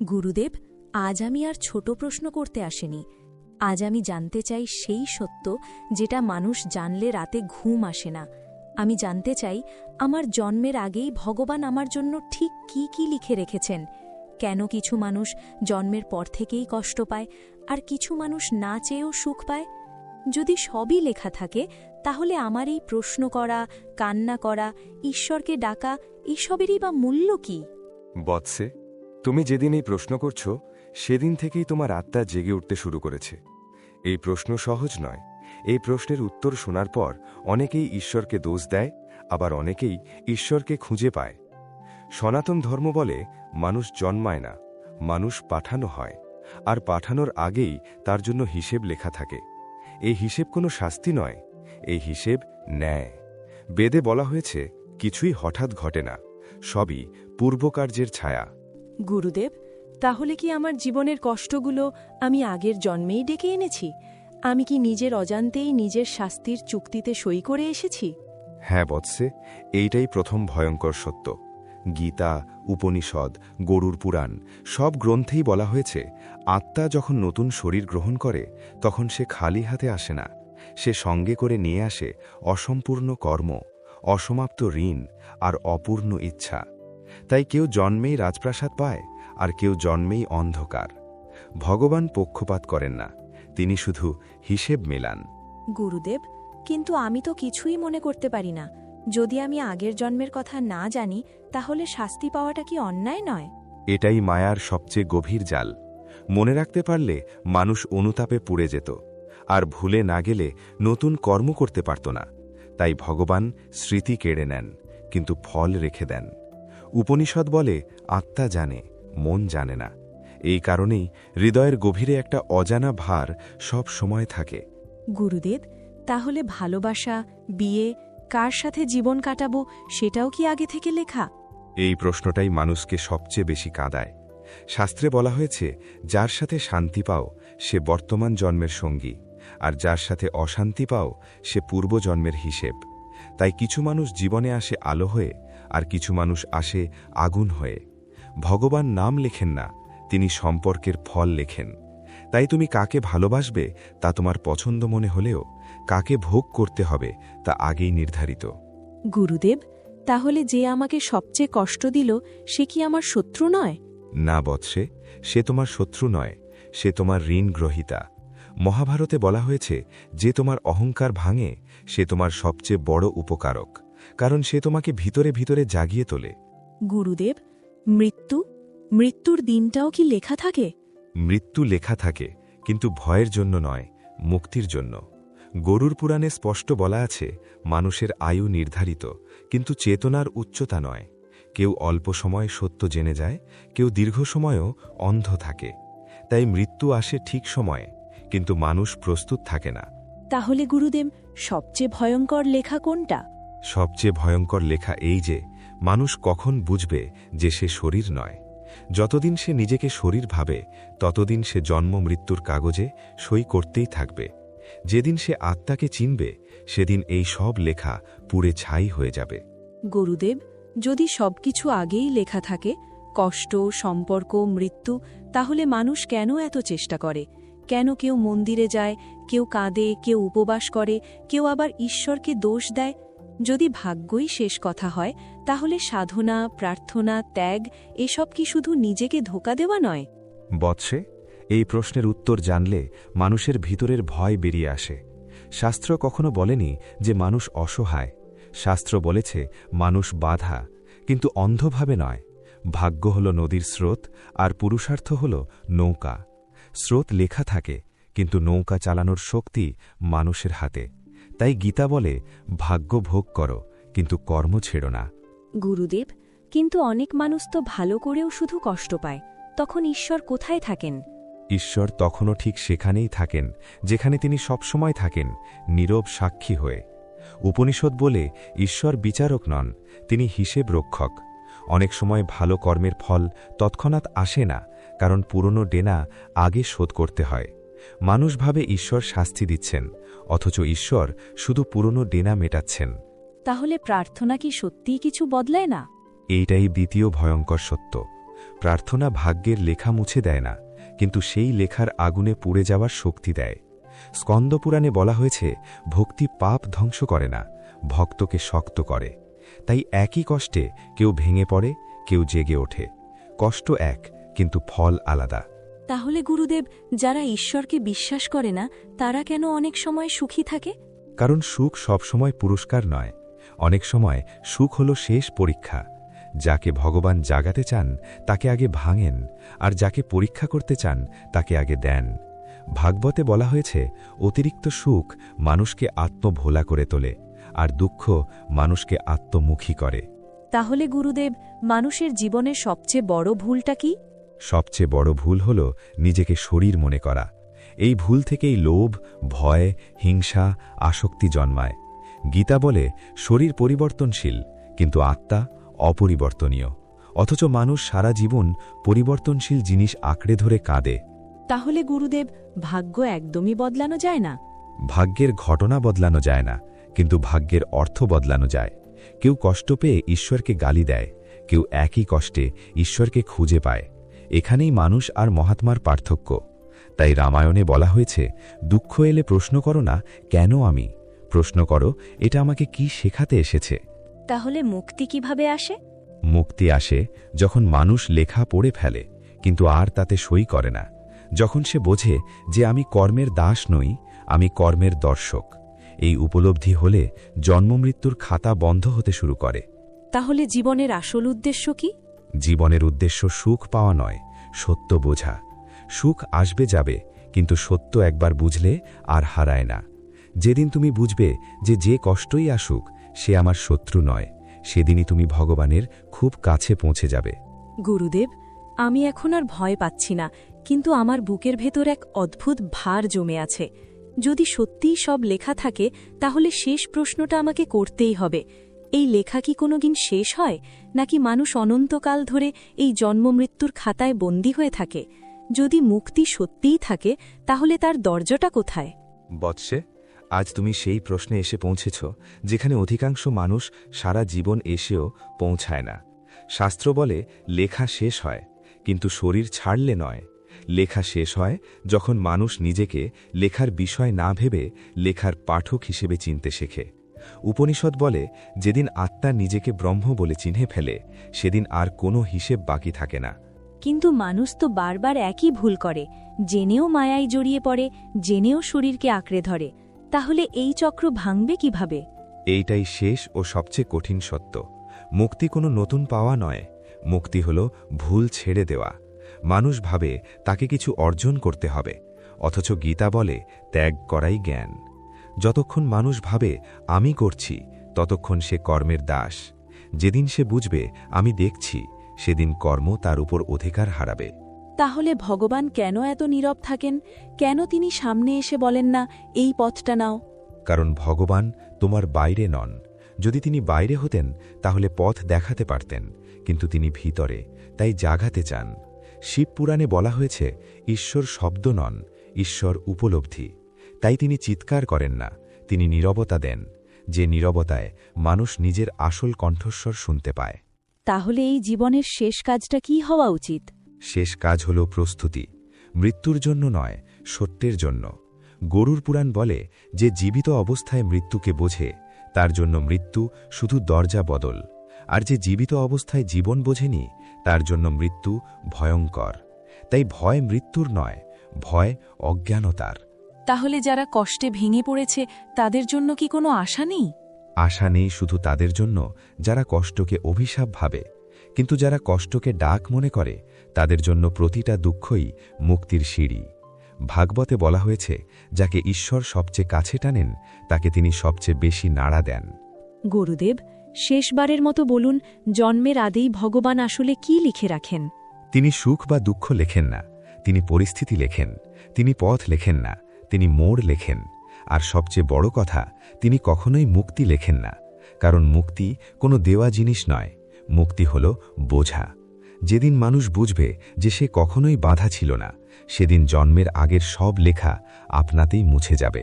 গুরুদেব, আজ আমি আর ছোট প্রশ্ন করতে আসিনি। আজ আমি জানতে চাই সেই সত্য যেটা মানুষ জানলে রাতে ঘুম আসে না। আমি জানতে চাই আমার জন্মের আগেই ভগবান আমার জন্য ঠিক কি কি লিখে রেখেছেন। কেন কিছু মানুষ জন্মের পর থেকেই কষ্ট পায় আর কিছু মানুষ না চেয়েও সুখ পায়? যদি সবই লেখা থাকে, তাহলে আমার এই প্রশ্ন করা, কান্না করা, ঈশ্বরকে ডাকা, এসবেরই বা মূল্য কি? বৎসে, তুমি যেদিন এই প্রশ্ন করছো সেদিন থেকেই তোমার আত্মা জেগে উঠতে শুরু করেছে। এই প্রশ্ন সহজ নয়। এই প্রশ্নের উত্তর শোনার পর অনেকেই ঈশ্বরকে দোষ দেয়, আবার অনেকেই ঈশ্বরকে খুঁজে পায়। সনাতন ধর্ম বলে মানুষ জন্মায় না, মানুষ পাঠানো হয়, আর পাঠানোর আগেই তার জন্য হিসেব লেখা থাকে। এই হিসেব কোনো শাস্তি নয়, এই হিসেব ন্যায়। বেদে বলা হয়েছে কিছুই হঠাৎ ঘটে না, সবই পূর্বকার্যের ছায়া। গুরুদেব, তাহলে কি আমার জীবনের কষ্টগুলো আমি আগের জন্মেই ডেকে এনেছি? আমি কি নিজের অজান্তেই নিজের শাস্তির চুক্তিতে সই করে এসেছি? হ্যাঁ বৎসে, এইটাই প্রথম ভয়ঙ্কর সত্য। গীতা, উপনিষদ, গরুর পুরাণ সব গ্রন্থেই বলা হয়েছে আত্মা যখন নতুন শরীর গ্রহণ করে তখন সে খালি হাতে আসে না। সে সঙ্গে করে নিয়ে আসে অসম্পূর্ণ কর্ম, অসমাপ্ত ঋণ আর অপূর্ণ ইচ্ছা। তাই কেউ জন্মেই রাজপ্রাসাদ পায়, আর কেউ জন্মেই অন্ধকার। ভগবান পক্ষপাত করেন না, তিনি শুধু হিসেব মেলান। গুরুদেব, কিন্তু আমি তো কিছুই মনে করতে পারি না। যদি আমি আগের জন্মের কথা না জানি, তাহলে শাস্তি পাওয়াটা কি অন্যায় নয়? এটাই মায়ার সবচেয়ে গভীর জাল। মনে রাখতে পারলে মানুষ অনুতাপে পুড়ে যেত, আর ভুলে না গেলে নতুন কর্ম করতে পারত না। তাই ভগবান স্মৃতি কেড়ে নেন, কিন্তু ফল রেখে দেন। উপনিষদ বলে আত্মা জানে, মন জানে না। এই কারণেই হৃদয়ের গভীরে একটা অজানা ভার সব সময় থাকে। গুরুদেব, তাহলে ভালোবাসা, বিয়ে, কার সাথে জীবন কাটাবো সেটাও কি আগে থেকে লেখা? এই প্রশ্নটাই মানুষকে সবচেয়ে বেশি কাঁদায়। শাস্ত্রে বলা হয়েছে যার সাথে শান্তি পাও সে বর্তমান জন্মের সঙ্গী, আর যার সাথে অশান্তি পাও সে পূর্বজন্মের হিসেব। তাই কিছু মানুষ জীবনে আসে আলো হয়ে, আর কিছু মানুষ আসে আগুন হয়ে। ভগবান নাম লেখেন না, তিনি সম্পর্কের ফল লেখেন। তাই তুমি কাকে ভালোবাসবে তা তোমার পছন্দ মনে হলেও কাকে ভোগ করতে হবে তা আগেই নির্ধারিত। গুরুদেব, তাহলে যে আমাকে সবচেয়ে কষ্ট দিল সে কি আমার শত্রু নয়? না বৎসে, সে তোমার শত্রু নয়, সে তোমার ঋণ গ্রহীতা। মহাভারতে বলা হয়েছে যে তোমার অহংকার ভাঙে সে তোমার সবচেয়ে বড় উপকারক, কারণ সে তোমাকে ভিতরে ভিতরে জাগিয়ে তোলে। গুরুদেব, মৃত্যুর দিনটাও কি লেখা থাকে? মৃত্যু লেখা থাকে, কিন্তু ভয়ের জন্য নয়, মুক্তির জন্য। গরুর পুরাণে স্পষ্ট বলা আছে মানুষের আয়ু নির্ধারিত, কিন্তু চেতনার উচ্চতা নয়। কেউ অল্প সময় সত্য জেনে যায়, কেউ দীর্ঘ সময়ও অন্ধ থাকে। তাই মৃত্যু আসে ঠিক সময়ে, কিন্তু মানুষ প্রস্তুত থাকে না। তাহলে গুরুদেব, সবচেয়ে ভয়ঙ্কর লেখা কোনটা? সবচেয়ে ভয়ঙ্কর লেখা এই যে মানুষ কখন বুঝবে যে সে শরীর নয়। যতদিন সে নিজেকে শরীর ভাবে ততদিন সে জন্ম মৃত্যুর কাগজে সই করতেই থাকবে। যেদিন সে আত্মাকে চিনবে সেদিন এই সব লেখা পুড়ে ছাই হয়ে যাবে। গুরুদেব, যদি সবকিছু আগেই লেখা থাকে, কষ্ট, সম্পর্ক, মৃত্যু, তাহলে মানুষ কেন এত চেষ্টা করে? কেন কেউ মন্দিরে যায়, কেউ কাঁদে, কেউ উপবাস করে, কেউ আবার ঈশ্বরকে দোষ দেয়? যদি ভাগ্যই শেষ কথা হয়, তাহলে সাধনা, প্রার্থনা, ত্যাগ এসব কি শুধু নিজেকে ধোঁকা দেওয়া নয়? বৎসে, এই প্রশ্নের উত্তর জানলে মানুষের ভিতরের ভয় বেরিয়ে আসে। শাস্ত্র কখনো বলেনি যে মানুষ অসহায়। শাস্ত্র বলেছে মানুষ বাধা, কিন্তু অন্ধভাবে নয়। ভাগ্য হল নদীর স্রোত, আর পুরুষার্থ হল নৌকা। স্রোত লেখা থাকে, কিন্তু নৌকা চালানোর শক্তি মানুষের হাতে। তাই গীতা বলে ভাগ্য ভোগ করো, কিন্তু কর্ম ছেড়ো না। গুরুদেব, কিন্তু অনেক মানুষ তো ভালো করেও শুধু কষ্ট পায়, তখন ঈশ্বর কোথায় থাকেন? ঈশ্বর তখনও ঠিক সেখানেই থাকেন যেখানে তিনি সবসময় থাকেন, নীরব সাক্ষী হয়ে। উপনিষদ বলে ঈশ্বর বিচারক নন, তিনি হিসেব রক্ষক। অনেক সময় ভালো কর্মের ফল তৎক্ষণাৎ আসে না, কারণ পুরনো ডেনা আগে শোধ করতে হয়। মানুষ ভাবে ঈশ্বর শাস্তি দিচ্ছেন, অথচ ঈশ্বর শুধু পুরনো ডেনা মেটাচ্ছেন। তাহলে প্রার্থনা কি সত্যিই কিছু বদলায় না? এইটাই দ্বিতীয় ভয়ঙ্কর সত্য। প্রার্থনা ভাগ্যের লেখা মুছে দেয় না, কিন্তু সেই লেখার আগুনে পুড়ে যাওয়ার শক্তি দেয়। স্কন্দপুরাণে বলা হয়েছে, ভক্তি পাপ ধ্বংস করে না, ভক্তকে শক্ত করে। তাই একই কষ্টে কেউ ভেঙে পড়ে, কেউ জেগে ওঠে। কষ্ট এক, কিন্তু ফল আলাদা। তাহলে গুরুদেব, যারা ঈশ্বরকে বিশ্বাস করে না তারা কেন অনেক সময় সুখী থাকে? কারণ সুখ সবসময় পুরস্কার নয়। অনেক সময় সুখ হল শেষ পরীক্ষা। যাকে ভগবান জাগাতে চান তাকে আগে ভাঙেন, আর যাকে পরীক্ষা করতে চান তাকে আগে দেন। ভাগবতে বলা হয়েছে, অতিরিক্ত সুখ মানুষকে আত্মভোলা করে তোলে, আর দুঃখ মানুষকে আত্মমুখী করে। তাহলে গুরুদেব, মানুষের জীবনের সবচেয়ে বড় ভুলটা কি? সবচেয়ে বড় ভুল হল নিজেকে শরীর মনে করা। এই ভুল থেকেই লোভ, ভয়, হিংসা, আসক্তি জন্মায়। গীতা বলে, শরীর পরিবর্তনশীল, কিন্তু আত্মা অপরিবর্তনীয়। অথচ মানুষ সারা জীবন পরিবর্তনশীল জিনিস আঁকড়ে ধরে কাঁদে। তাহলে গুরুদেব, ভাগ্য একদমই বদলানো যায় না? ভাগ্যের ঘটনা বদলানো যায় না, কিন্তু ভাগ্যের অর্থ বদলানো যায়। কেউ কষ্ট পেয়ে ঈশ্বরকে গালি দেয়, কেউ একই কষ্টে ঈশ্বরকে খুঁজে পায়। এখানেই মানুষ আর মহাত্মার পার্থক্য। তাই রামায়ণে বলা হয়েছে, দুঃখ এলে প্রশ্ন করো না কেন আমি, প্রশ্ন করো এটা আমাকে কি শেখাতে এসেছে। তাহলে মুক্তি কিভাবে আসে? মুক্তি আসে যখন মানুষ লেখা পড়ে ফেলে, কিন্তু আর তাতে সই করে না। যখন সে বোঝে যে আমি কর্মের দাস নই, আমি কর্মের দর্শক। এই উপলব্ধি হলে জন্মমৃত্যুর খাতা বন্ধ হতে শুরু করে। তাহলে জীবনের আসল উদ্দেশ্য কি? জীবনের উদ্দেশ্য সুখ পাওয়া নয়, সত্য বোঝা। সুখ আসবে যাবে, কিন্তু সত্য একবার বুঝলে আর হারায় না। যেদিন তুমি বুঝবে যে কষ্টই আসুক সে আমার শত্রু নয়, সেদিনই তুমি ভগবানের খুব কাছে পৌঁছে যাবে। গুরুদেব, আমি এখন আর ভয় পাচ্ছি না, কিন্তু আমার বুকের ভেতর এক অদ্ভুত ভার জমে আছে। যদি সত্যিই সব লেখা থাকে, তাহলে শেষ প্রশ্নটা আমাকে করতেই হবে। এই লেখা কি কোনোদিন শেষ হয়, নাকি মানুষ অনন্তকাল ধরে এই জন্মমৃত্যুর খাতায় বন্দী হয়ে থাকে? যদি মুক্তি সত্যিই থাকে, তাহলে তার দরজাটা কোথায়? বৎসে, আজ তুমি সেই প্রশ্নে এসে পৌঁছেছ যেখানে অধিকাংশ মানুষ সারা জীবন এসেও পৌঁছায় না। শাস্ত্র বলে, লেখা শেষ হয়, কিন্তু শরীর ছাড়লে নয়। লেখা শেষ হয় যখন মানুষ নিজেকে লেখার বিষয় না ভেবে লেখার পাঠক হিসেবে চিনতে শেখে। উপনিষদ বলে, যেদিন আত্মা নিজেকে ব্রহ্ম বলে চিনে ফেলে, সেদিন আর কোনো হিসেব বাকি থাকে না। কিন্তু মানুষ তো বারবার একই ভুল করে, জেনেও মায়ায় জড়িয়ে পড়ে, জেনেও শরীরকে আঁকড়ে ধরে। তাহলে এই চক্র ভাঙবে কিভাবে? এইটাই শেষ ও সবচেয়ে কঠিন সত্য। মুক্তি কোনো নতুন পাওয়া নয়, মুক্তি হল ভুল ছেড়ে দেওয়া। মানুষ ভাবে তাকে কিছু অর্জন করতে হবে, অথচ গীতা বলে, ত্যাগ করাই জ্ঞান। যতক্ষণ মানুষ ভাবে আমি করছি, ততক্ষণ সে কর্মের দাস। যেদিন সে বুঝবে আমি দেখছি, সেদিন কর্ম তার উপর অধিকার হারাবে। তাহলে ভগবান কেন এত নীরব থাকেন? কেন তিনি সামনে এসে বলেন না, এই পথটা নাও? কারণ ভগবান তোমার বাইরে নন। যদি তিনি বাইরে হতেন তাহলে পথ দেখাতে পারতেন, কিন্তু তিনি ভিতরে, তাই জাগাতে চান। শিবপুরাণে বলা হয়েছে, ঈশ্বর শব্দ নন, ঈশ্বর উপলব্ধি। তাই তিনি চিৎকার করেন না, তিনি নীরবতা দেন। যে নীরবতায় মানুষ নিজের আসল কণ্ঠস্বর শুনতে পায়। তাহলে এই জীবনের শেষ কাজটা কি হওয়া উচিত? শেষ কাজ হল প্রস্তুতি। মৃত্যুর জন্য নয়, সত্যের জন্য। গরুর পুরাণ বলে, যে জীবিত অবস্থায় মৃত্যুকে বোঝে, তার জন্য মৃত্যু শুধু দরজা বদল। আর যে জীবিত অবস্থায় জীবন বোঝেনি, তার জন্য মৃত্যু ভয়ঙ্কর। তাই ভয় মৃত্যুর নয়, ভয় অজ্ঞানতার। তাহলে যারা কষ্টে ভেঙে পড়েছে, তাদের জন্য কি কোনো আশা নেই? আশা নেই শুধু তাদের জন্য যারা কষ্টকে অভিশাপ ভাবে, কিন্তু যারা কষ্টকে ডাক মনে করে, তাদের জন্য প্রতিটা দুঃখই মুক্তির সিঁড়ি। ভাগবতে বলা হয়েছে, যাকে ঈশ্বর সবচেয়ে কাছে টানেন, তাকে তিনি সবচেয়ে বেশি নাড়া দেন। গুরুদেব, শেষবারের মতো বলুন, জন্মের আগেই ভগবান আসলে কি লিখে রাখেন? তিনি সুখ বা দুঃখ লেখেন না, তিনি পরিস্থিতি লেখেন। তিনি পথ লেখেন না, তিনি মোড় লেখেন। আর সবচেয়ে বড় কথা, তিনি কখনোই মুক্তি লেখেন না, কারণ মুক্তি কোনো দেওয়া জিনিস নয়, মুক্তি হল বোঝা। যেদিন মানুষ বুঝবে যে সে কখনোই বাধা ছিল না, সেদিন জন্মের আগের সব লেখা আপনাতেই মুছে যাবে।